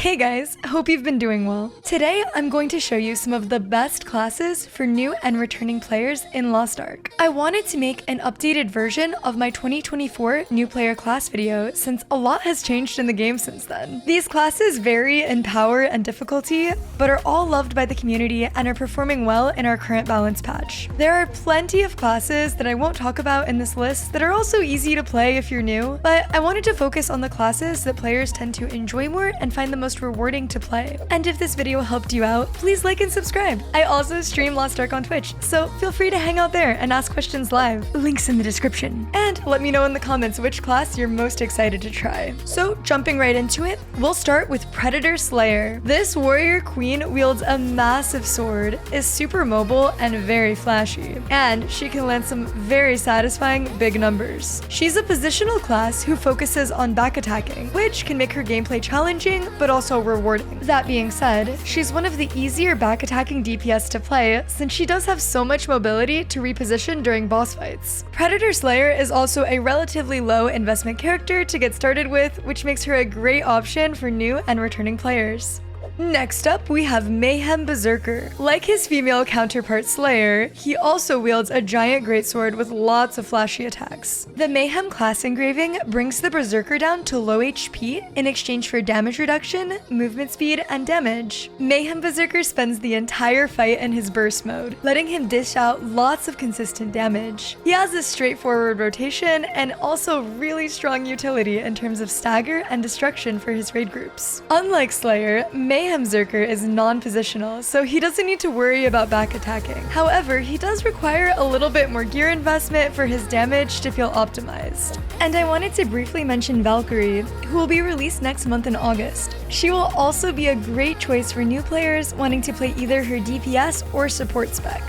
Hey guys, hope you've been doing well. Today, I'm going to show you some of the best classes for new and returning players in Lost Ark. I wanted to make an updated version of my 2024 new player class video since a lot has changed in the game since then. These classes vary in power and difficulty, but are all loved by the community and are performing well in our current balance patch. There are plenty of classes that I won't talk about in this list that are also easy to play if you're new, but I wanted to focus on the classes that players tend to enjoy more and find the most rewarding to play. And if this video helped you out, please like and subscribe. I also stream Lost Ark on Twitch, so feel free to hang out there and ask questions live. Links in the description. And let me know in the comments which class you're most excited to try. So jumping right into it, we'll start with Predator Slayer. This warrior queen wields a massive sword, is super mobile and very flashy, and she can land some very satisfying big numbers. She's a positional class who focuses on back attacking, which can make her gameplay challenging, but also rewarding. That being said, she's one of the easier back attacking DPS to play since she does have so much mobility to reposition during boss fights. Predator Slayer is also a relatively low investment character to get started with, which makes her a great option for new and returning players. Next up, we have Mayhem Berserker. Like his female counterpart Slayer, he also wields a giant greatsword with lots of flashy attacks. The Mayhem class engraving brings the Berserker down to low HP in exchange for damage reduction, movement speed, and damage. Mayhem Berserker spends the entire fight in his burst mode, letting him dish out lots of consistent damage. He has a straightforward rotation and also really strong utility in terms of stagger and destruction for his raid groups. Unlike Slayer, Mayhem Berserker is non-positional, so he doesn't need to worry about back attacking. However, he does require a little bit more gear investment for his damage to feel optimized. And I wanted to briefly mention Valkyrie, who will be released next month in August. She will also be a great choice for new players wanting to play either her DPS or support spec.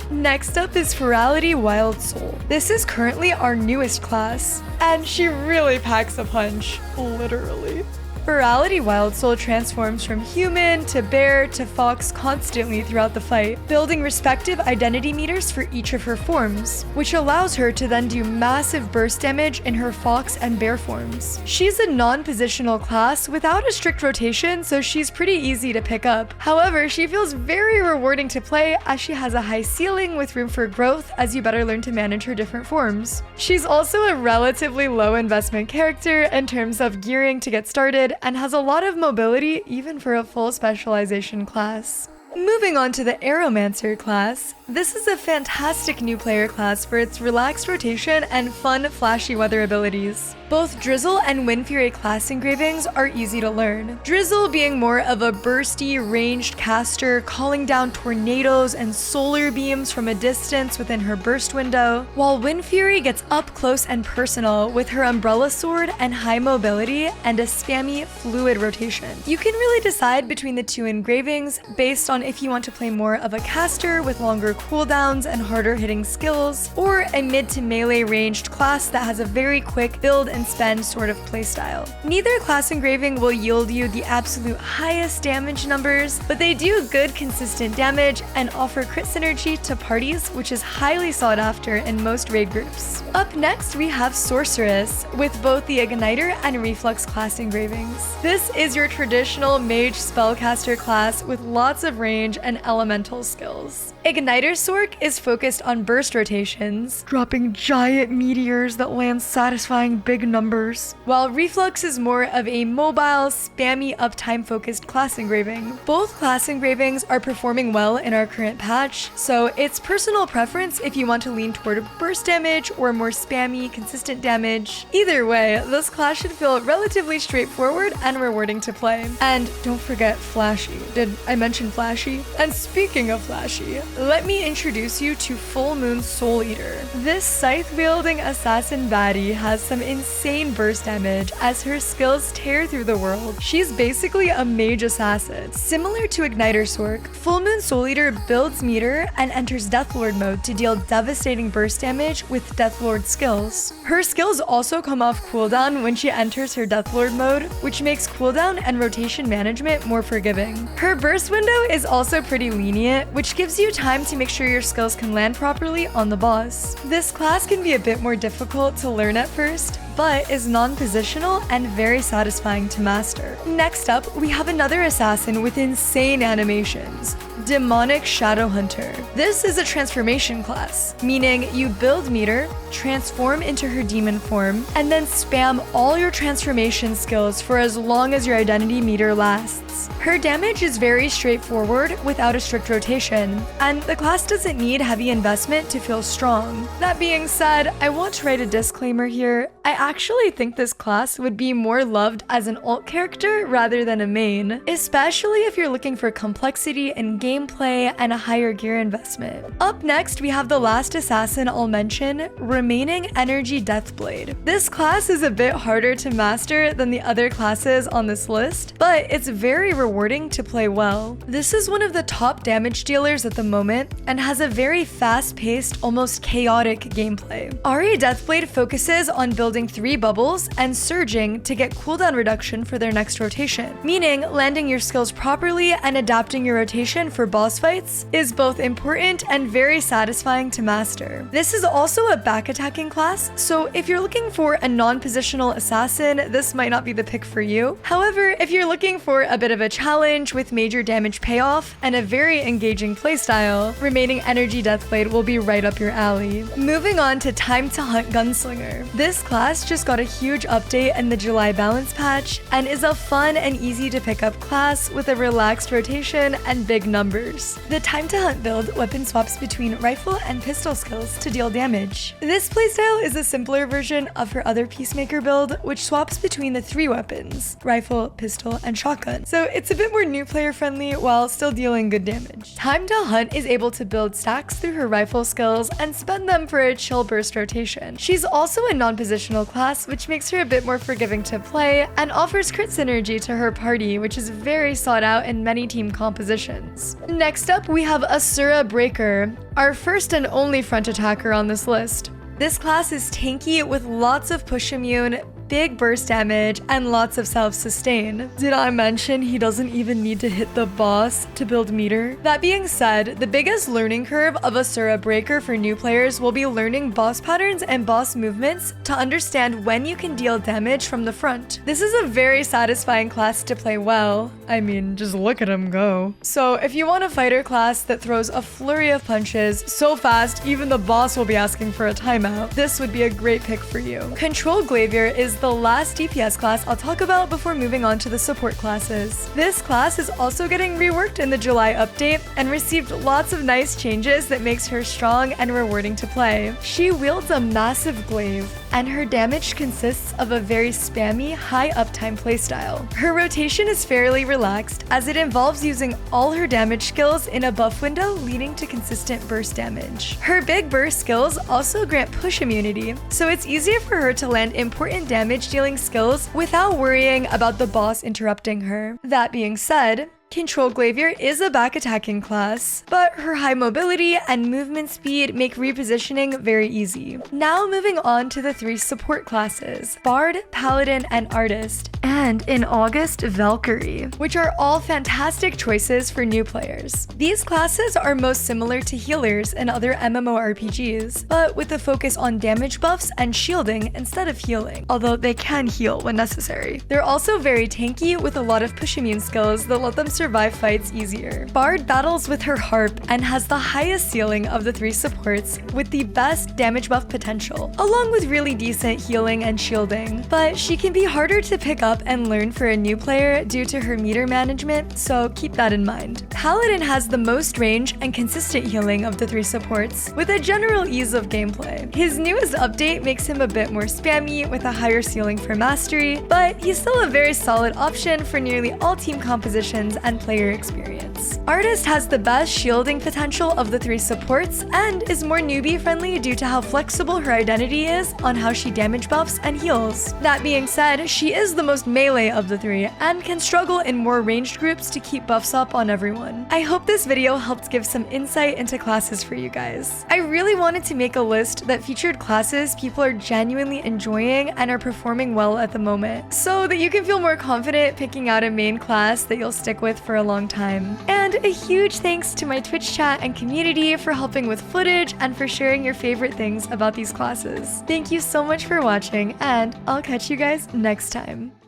Next up is Ferality Wild Soul. This is currently our newest class, and she really packs a punch, literally. Ferality Wild Soul transforms from human to bear to fox constantly throughout the fight, building respective identity meters for each of her forms, which allows her to then do massive burst damage in her fox and bear forms. She's a non-positional class without a strict rotation, so she's pretty easy to pick up. However, she feels very rewarding to play as she has a high ceiling with room for growth as you better learn to manage her different forms. She's also a relatively low investment character in terms of gearing to get started, and has a lot of mobility even for a full specialization class. Moving on to the Aeromancer class, this is a fantastic new player class for its relaxed rotation and fun, flashy weather abilities. Both Drizzle and Windfury class engravings are easy to learn. Drizzle being more of a bursty, ranged caster, calling down tornadoes and solar beams from a distance within her burst window, while Windfury gets up close and personal with her umbrella sword and high mobility and a spammy, fluid rotation. You can really decide between the two engravings based on if you want to play more of a caster with longer cooldowns and harder hitting skills, or a mid to melee ranged class that has a very quick build and spend sort of playstyle. Neither class engraving will yield you the absolute highest damage numbers, but they do good consistent damage and offer crit synergy to parties, which is highly sought after in most raid groups. Up next, we have Sorceress, with both the Igniter and Reflux class engravings. This is your traditional mage spellcaster class with lots of range and elemental skills. Igniter Sorc is focused on burst rotations, dropping giant meteors that land satisfying big numbers, while Reflux is more of a mobile, spammy, uptime focused class engraving. Both class engravings are performing well in our current patch, so it's personal preference if you want to lean toward burst damage or more spammy, consistent damage. Either way, this class should feel relatively straightforward and rewarding to play. And don't forget flashy. Did I mention flashy? And speaking of flashy, let me introduce you to Full Moon Soul Eater. This scythe-wielding assassin baddie has some insane burst damage as her skills tear through the world. She's basically a mage assassin. Similar to Igniter Sorc, Full Moon Soul Eater builds meter and enters Deathlord mode to deal devastating burst damage with Deathlord skills. Her skills also come off cooldown when she enters her Deathlord mode, which makes cooldown and rotation management more forgiving. Her burst window is also pretty lenient, which gives you time to make sure your skills can land properly on the boss. This class can be a bit more difficult to learn at first, but is non-positional and very satisfying to master. Next up, we have another assassin with insane animations. Demonic Shadow Hunter. This is a transformation class, meaning you build meter, transform into her demon form, and then spam all your transformation skills for as long as your identity meter lasts. Her damage is very straightforward without a strict rotation, and the class doesn't need heavy investment to feel strong. That being said, I want to write a disclaimer here. I actually think this class would be more loved as an alt character rather than a main, especially if you're looking for complexity in gameplay and a higher gear investment. Up next, we have the last assassin I'll mention, Remaining Energy Deathblade. This class is a bit harder to master than the other classes on this list, but it's very rewarding to play well. This is one of the top damage dealers at the moment and has a very fast-paced, almost chaotic gameplay. Ari Deathblade focuses on building 3 bubbles and surging to get cooldown reduction for their next rotation, meaning landing your skills properly and adapting your rotation for boss fights is both important and very satisfying to master. This is also a back attacking class, so if you're looking for a non-positional assassin, this might not be the pick for you. However, if you're looking for a bit of a challenge with major damage payoff and a very engaging playstyle, Remaining Energy Deathblade will be right up your alley. Moving on to Time to Hunt Gunslinger. This class just got a huge update in the July balance patch and is a fun and easy to pick up class with a relaxed rotation and big numbers. The Time to Hunt build weapon swaps between rifle and pistol skills to deal damage. This playstyle is a simpler version of her other Peacemaker build, which swaps between the 3 weapons, rifle, pistol, and shotgun. So it's a bit more new player friendly while still dealing good damage. Time to Hunt is able to build stacks through her rifle skills and spend them for a chill burst rotation. She's also a non-positional class, which makes her a bit more forgiving to play and offers crit synergy to her party, which is very sought out in many team compositions. Next up, we have Asura Breaker, our first and only front attacker on this list. This class is tanky with lots of push immune, big burst damage, and lots of self-sustain. Did I mention he doesn't even need to hit the boss to build meter? That being said, the biggest learning curve of Asura Breaker for new players will be learning boss patterns and boss movements to understand when you can deal damage from the front. This is a very satisfying class to play well. I mean, just look at him go. So if you want a fighter class that throws a flurry of punches so fast even the boss will be asking for a timeout, this would be a great pick for you. Control Glavier is the last DPS class I'll talk about before moving on to the support classes. This class is also getting reworked in the July update and received lots of nice changes that makes her strong and rewarding to play. She wields a massive glaive, and her damage consists of a very spammy, high uptime playstyle. Her rotation is fairly relaxed as it involves using all her damage skills in a buff window leading to consistent burst damage. Her big burst skills also grant push immunity, so it's easier for her to land important damage dealing skills without worrying about the boss interrupting her. That being said, Control Glavier is a back attacking class, but her high mobility and movement speed make repositioning very easy. Now moving on to the 3 support classes, Bard, Paladin, and Artist, and in August, Valkyrie, which are all fantastic choices for new players. These classes are most similar to healers and other MMORPGs, but with a focus on damage buffs and shielding instead of healing, although they can heal when necessary. They're also very tanky with a lot of push immune skills that let them survive fights easier. Bard battles with her harp and has the highest ceiling of the 3 supports with the best damage buff potential, along with really decent healing and shielding. But she can be harder to pick up and learn for a new player due to her meter management, so keep that in mind. Paladin has the most range and consistent healing of the 3 supports, with a general ease of gameplay. His newest update makes him a bit more spammy with a higher ceiling for mastery, but he's still a very solid option for nearly all team compositions and player experience. Artist has the best shielding potential of the 3 supports and is more newbie friendly due to how flexible her identity is on how she damage buffs and heals. That being said, she is the most melee of the 3 and can struggle in more ranged groups to keep buffs up on everyone. I hope this video helped give some insight into classes for you guys. I really wanted to make a list that featured classes people are genuinely enjoying and are performing well at the moment, so that you can feel more confident picking out a main class that you'll stick with with for a long time. And a huge thanks to my Twitch chat and community for helping with footage and for sharing your favorite things about these classes. Thank you so much for watching, and I'll catch you guys next time.